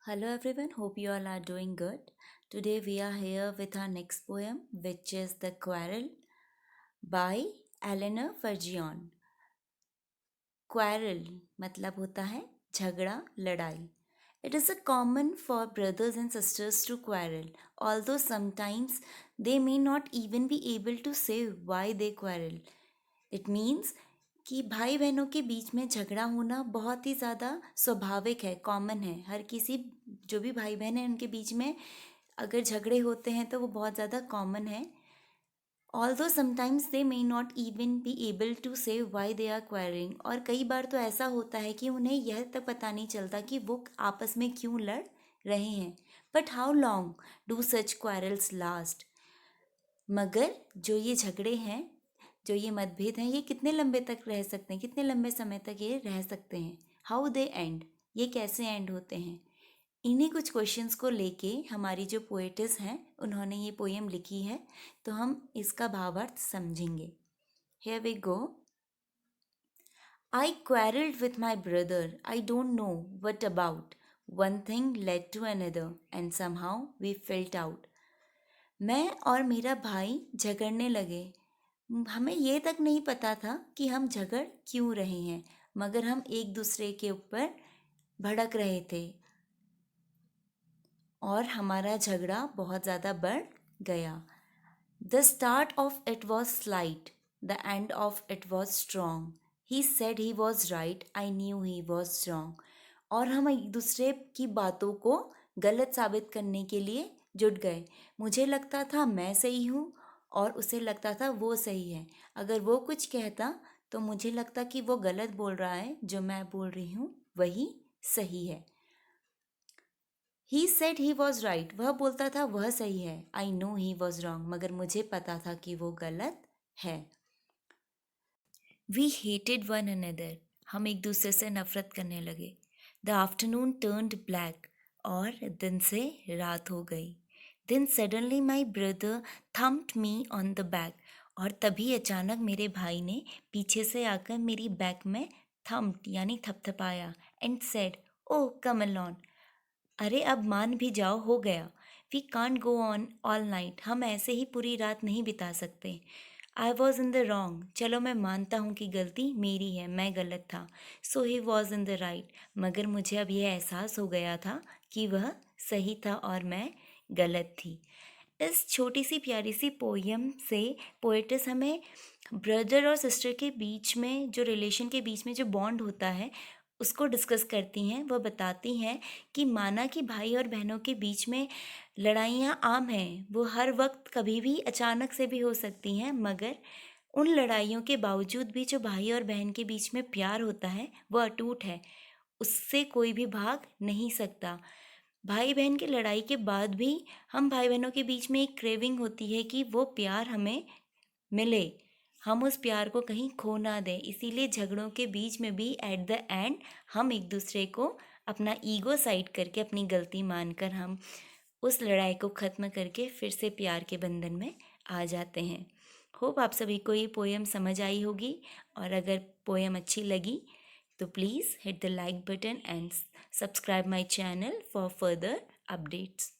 Hello everyone, hope you all are doing good. Today we are here with our next poem, which is The Quarrel by Eleanor Fergion. Quarrel मतलब होता है झगड़ा, लड़ाई. It is a common for brothers and sisters to quarrel, although sometimes they may not even be able to say why they quarrel. It means कि भाई बहनों के बीच में झगड़ा होना बहुत ही ज़्यादा स्वाभाविक है, कॉमन है. हर किसी जो भी भाई बहन हैं उनके बीच में अगर झगड़े होते हैं तो वो बहुत ज़्यादा कॉमन है. Although sometimes they may not even be able to say why they are quarrelling. और कई बार तो ऐसा होता है कि उन्हें यह तक पता नहीं चलता कि वो आपस में क्यों लड़ रहे हैं. But how long do such quarrels last. मगर जो ये झगड़े हैं, जो ये मतभेद हैं, ये कितने लंबे तक रह सकते हैं, कितने लंबे समय तक ये रह सकते हैं. हाउ दे एंड, ये कैसे एंड होते हैं. इन्हीं कुछ क्वेश्चंस को लेके हमारी जो पोएटिस हैं उन्होंने ये पोएम लिखी है, तो हम इसका भावार्थ समझेंगे. Here we go. I quarreled with my brother. I don't know what about. One thing led to another and somehow we felt out. मैं और मेरा भाई झगड़ने लगे. हमें ये तक नहीं पता था कि हम झगड़ क्यों रहे हैं, मगर हम एक दूसरे के ऊपर भड़क रहे थे और हमारा झगड़ा बहुत ज़्यादा बढ़ गया. The start of it was slight, the end of it was strong. He said he was right, I knew he was wrong. और हम एक दूसरे की बातों को गलत साबित करने के लिए जुट गए. मुझे लगता था मैं सही हूँ और उसे लगता था वो सही है. अगर वो कुछ कहता तो मुझे लगता कि वो गलत बोल रहा है, जो मैं बोल रही हूँ वही सही है. He said he was right, वह बोलता था वह सही है. I know he was wrong, मगर मुझे पता था कि वो गलत है. वी हेटेड वन अनदर, हम एक दूसरे से नफरत करने लगे. द आफ्टरनून टर्न्ड ब्लैक, और दिन से रात हो गई. Then suddenly my brother thumped me on the back, और तभी अचानक मेरे भाई ने पीछे से आकर मेरी बैक में थम्प्ड यानी थपथपाया. And said, oh come along, अरे अब मान भी जाओ, हो गया. We can't go on all night, हम ऐसे ही पूरी रात नहीं बिता सकते. I was in the wrong, चलो मैं मानता हूँ कि गलती मेरी है, मैं गलत था. So he was in the right, मगर मुझे अब यह एहसास हो गया था कि वह सही था और मैं गलत थी. इस छोटी सी प्यारी सी पोयम से पोएटिस हमें ब्रदर और सिस्टर के बीच में जो रिलेशन के बीच में जो बॉन्ड होता है उसको डिस्कस करती हैं. वह बताती हैं कि माना कि भाई और बहनों के बीच में लड़ाइयाँ आम हैं, वो हर वक्त कभी भी अचानक से भी हो सकती हैं, मगर उन लड़ाइयों के बावजूद भी जो भाई और बहन के बीच में प्यार होता है वह अटूट है, उससे कोई भी भाग नहीं सकता. भाई बहन की लड़ाई के बाद भी हम भाई बहनों के बीच में एक क्रेविंग होती है कि वो प्यार हमें मिले, हम उस प्यार को कहीं खो ना दें. इसीलिए झगड़ों के बीच में भी एट द एंड हम एक दूसरे को अपना ईगो साइड करके, अपनी गलती मानकर हम उस लड़ाई को ख़त्म करके फिर से प्यार के बंधन में आ जाते हैं. होप आप सभी को ये पोएम समझ आई होगी, और अगर पोएम अच्छी लगी तो please hit the like button and subscribe my channel for further updates.